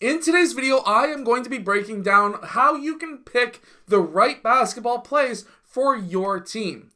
In today's video, I am going to be breaking down how you can pick the right basketball plays for your team.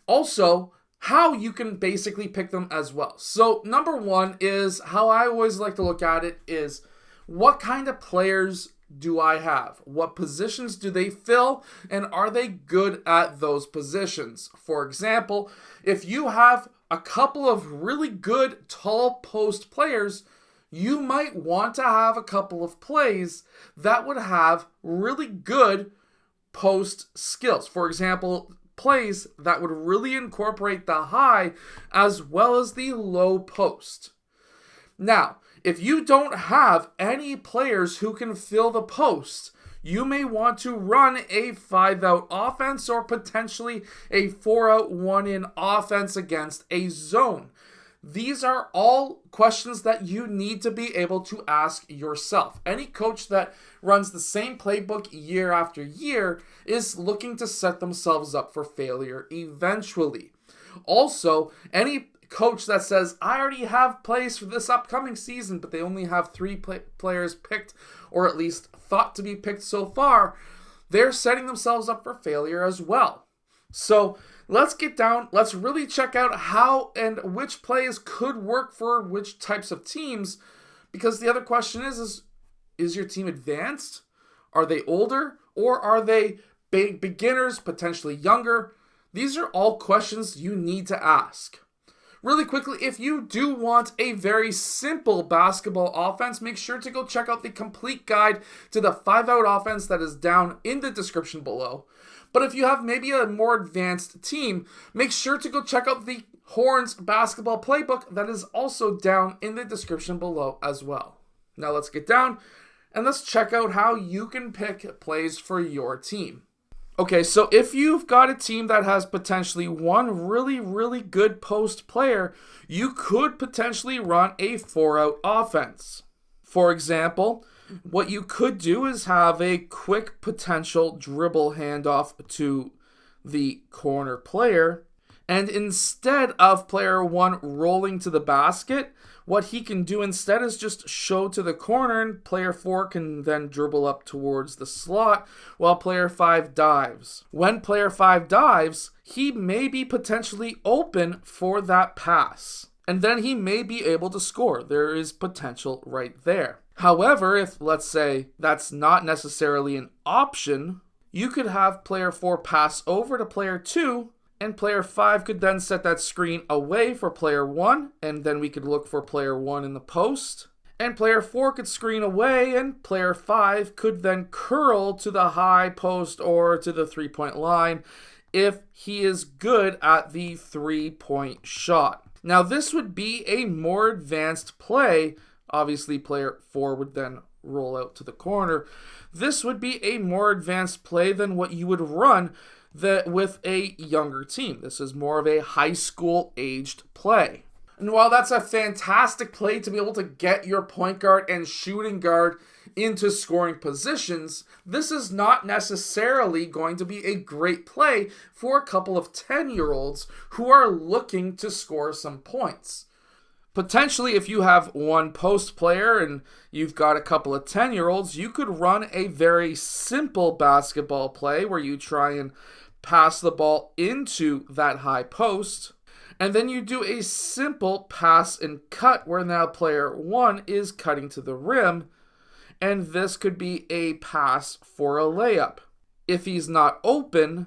Also, how you can basically pick them as well. So number one is how I always like to look at it is what kind of players do I have? What positions do they fill? And are they good at those positions? For example, if you have a couple of really good tall post players, you might want to have a couple of plays that would have really good post skills. For example, plays that would really incorporate the high as well as the low post. Now, if you don't have any players who can fill the post, you may want to run a 5-out offense or potentially a 4-out 1-in offense against a zone. These are all questions that you need to be able to ask yourself. Any coach that runs the same playbook year after year is looking to set themselves up for failure eventually. Also, any coach that says, I already have plays for this upcoming season, but they only have 3 players picked, or at least thought to be picked so far, they're setting themselves up for failure as well. So let's really check out how and which plays could work for which types of teams, because the other question is your team advanced? Are they older? Or are they beginners, potentially younger? These are all questions you need to ask. Really quickly, if you do want a very simple basketball offense, make sure to go check out the complete guide to the 5-out offense that is down in the description below. But if you have maybe a more advanced team, make sure to go check out the Horns basketball playbook that is also down in the description below as well. Now let's get down and let's check out how you can pick plays for your team. Okay, so if you've got a team that has potentially one really good post player, you could potentially run a 4-out offense. For example, what you could do is have a quick potential dribble handoff to the corner player, and instead of player 1 rolling to the basket, what he can do instead is just show to the corner, and player 4 can then dribble up towards the slot while player 5 dives. When player 5 dives, he may be potentially open for that pass, and then he may be able to score. There is potential right there. However, if let's say that's not necessarily an option, you could have player 4 pass over to player 2, and player 5 could then set that screen away for player 1, and then we could look for player 1 in the post. And player 4 could screen away, and player 5 could then curl to the high post or to the 3-point line if he is good at the 3-point shot. Now, this would be a more advanced play. Obviously, player 4 would then roll out to the corner. This would be a more advanced play than what you would run with a younger team. This is more of a high school aged play. And while that's a fantastic play to be able to get your point guard and shooting guard into scoring positions, this is not necessarily going to be a great play for a couple of 10-year-olds who are looking to score some points. Potentially, if you have one post player and you've got a couple of 10-year-olds, you could run a very simple basketball play where you try and pass the ball into that high post, and then you do a simple pass and cut where now player 1 is cutting to the rim, and this could be a pass for a layup. If he's not open,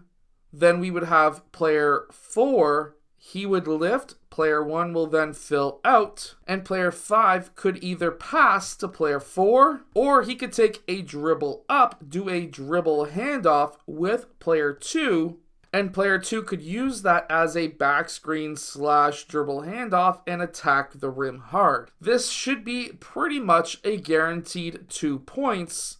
then we would have player 4, he would lift, player 1 will then fill out, and player 5 could either pass to player 4, or he could take a dribble up, do a dribble handoff with player 2, and player 2 could use that as a back screen / dribble handoff and attack the rim hard. This should be pretty much a guaranteed 2 points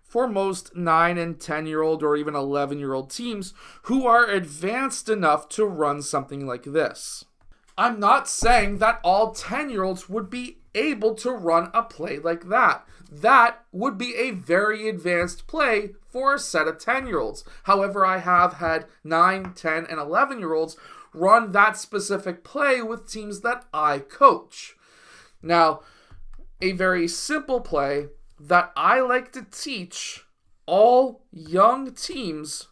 for most 9 and 10-year-old or even 11-year-old teams who are advanced enough to run something like this. I'm not saying that all 10-year-olds would be able to run a play like that. That would be a very advanced play for a set of 10-year-olds. However, I have had 9, 10, and 11-year-olds run that specific play with teams that I coach. Now, a very simple play that I like to teach all young teams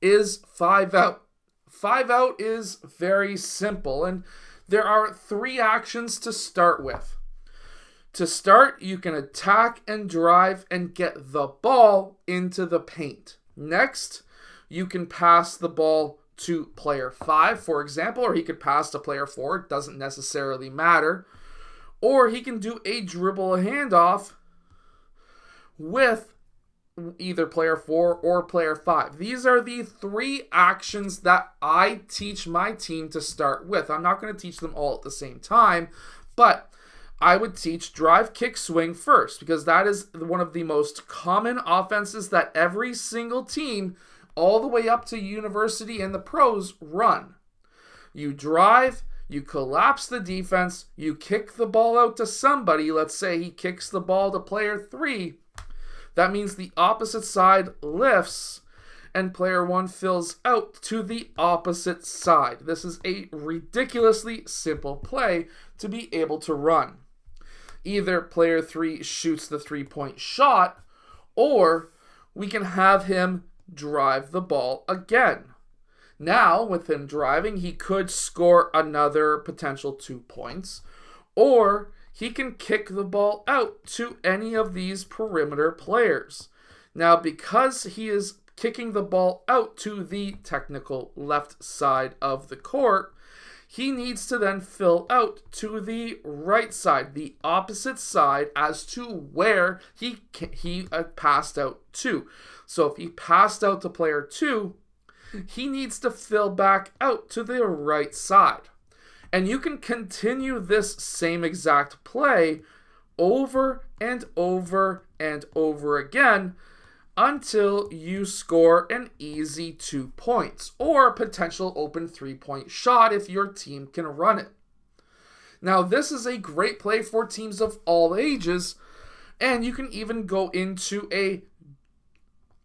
is 5 out. 5 out is very simple, and there are 3 actions to start with. To start, you can attack and drive and get the ball into the paint. Next, you can pass the ball to player 5, for example, or he could pass to player 4. It doesn't necessarily matter. Or he can do a dribble handoff with either player 4 or player 5. These are the 3 actions that I teach my team to start with. I'm not going to teach them all at the same time, but I would teach drive, kick, swing first, because that is one of the most common offenses that every single team, all the way up to university and the pros, run. You drive, you collapse the defense, you kick the ball out to somebody. Let's say he kicks the ball to player 3. That means the opposite side lifts and player 1 fills out to the opposite side. This is a ridiculously simple play to be able to run. Either player 3 shoots the 3-point shot, or we can have him drive the ball again. Now, with him driving, he could score another potential 2 points, or he can kick the ball out to any of these perimeter players. Now, because he is kicking the ball out to the technical left side of the court, he needs to then fill out to the right side, the opposite side, as to where he passed out to. So if he passed out to player 2, he needs to fill back out to the right side. And you can continue this same exact play over and over and over again until you score an easy 2 points or a potential open 3-point shot if your team can run it. Now, this is a great play for teams of all ages, and you can even go into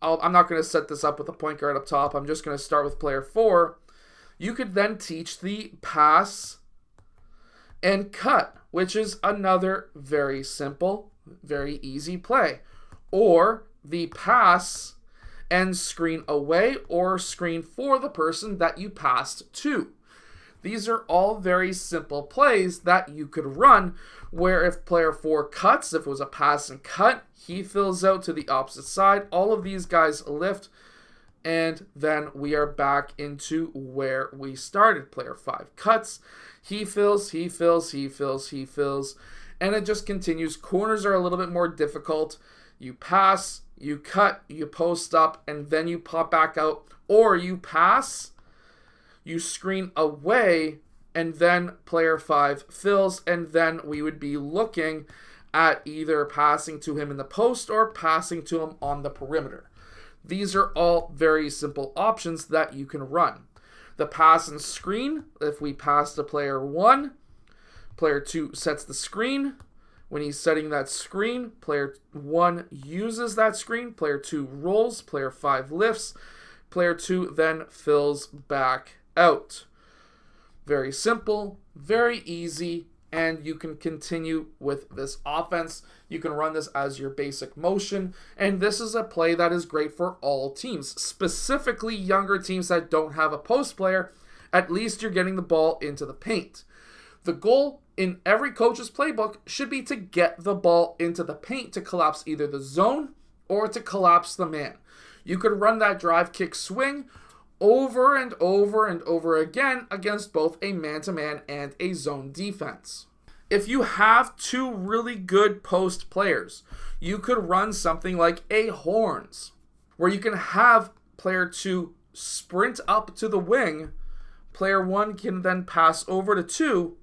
I'm not going to set this up with a point guard up top. I'm just going to start with player 4. You could then teach the pass and cut, which is another very simple, very easy play. Or the pass and screen away or screen for the person that you passed to. These are all very simple plays that you could run, where if player 4 cuts, if it was a pass and cut, he fills out to the opposite side. All of these guys lift, and then we are back into where we started. Player 5 cuts, he fills, he fills, he fills, he fills, and it just continues. Corners are a little bit more difficult. You pass, you cut, you post up, and then you pop back out. Or you pass, you screen away, and then player 5 fills, and then we would be looking at either passing to him in the post or passing to him on the perimeter. These are all very simple options that you can run. The pass and screen, if we pass to player 1, player 2 sets the screen. When he's setting that screen, player 1 uses that screen, player 2 rolls, player 5 lifts, player 2 then fills back out. Very simple, very easy, and you can continue with this offense. You can run this as your basic motion, and this is a play that is great for all teams, specifically younger teams that don't have a post player. At least you're getting the ball into the paint. The goal in every coach's playbook should be to get the ball into the paint to collapse either the zone or to collapse the man. You could run that drive, kick, swing over and over and over again against both a man-to-man and a zone defense. If you have 2 really good post players, you could run something like a horns, where you can have player 2 sprint up to the wing, player 1 can then pass over to 2,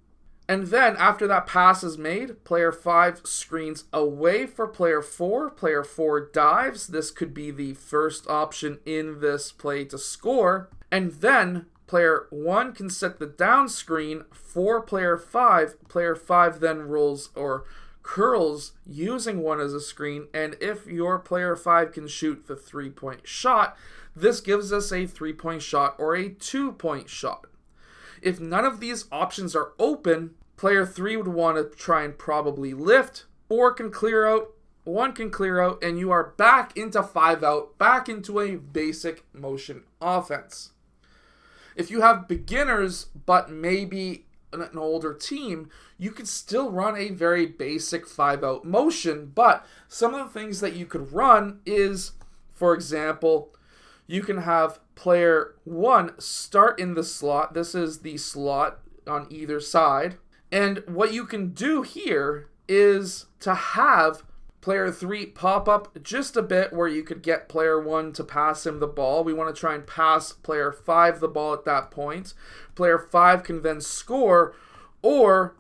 and then after that pass is made, player 5 screens away for player 4. Player 4 dives. This could be the first option in this play to score. And then player 1 can set the down screen for player 5. Player 5 then rolls or curls using 1 as a screen. And if your player 5 can shoot the 3-point shot, this gives us a 3-point shot or a 2-point shot. If none of these options are open, player 3 would want to try and probably lift. 4 can clear out, one can clear out, and you are back into 5 out, back into a basic motion offense. If you have beginners, but maybe an older team, you could still run a very basic 5 out motion, but some of the things that you could run is, for example, you can have player 1 start in the slot. This is the slot on either side. And what you can do here is to have player 3 pop up just a bit where you could get player 1 to pass him the ball. We want to try and pass player 5 the ball at that point. Player 5 can then score, or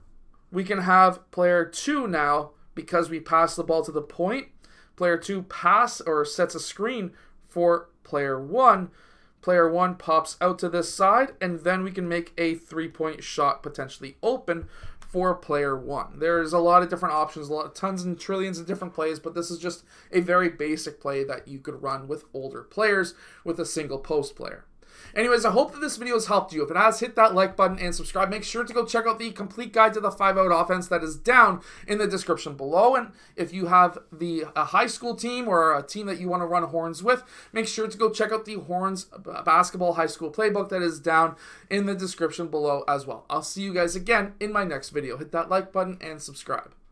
we can have player 2 now, because we pass the ball to the point. Player 2 pass or sets a screen for player 1. Player 1 pops out to this side, and then we can make a 3-point shot potentially open for player 1. There's a lot of different options, tons and trillions of different plays, but this is just a very basic play that you could run with older players with a single post player. Anyways, I hope that this video has helped you. If it has, hit that like button and subscribe. Make sure to go check out the complete guide to the 5-out offense that is down in the description below. And if you have a high school team or a team that you want to run horns with, make sure to go check out the Horns Basketball High School Playbook that is down in the description below as well. I'll see you guys again in my next video. Hit that like button and subscribe.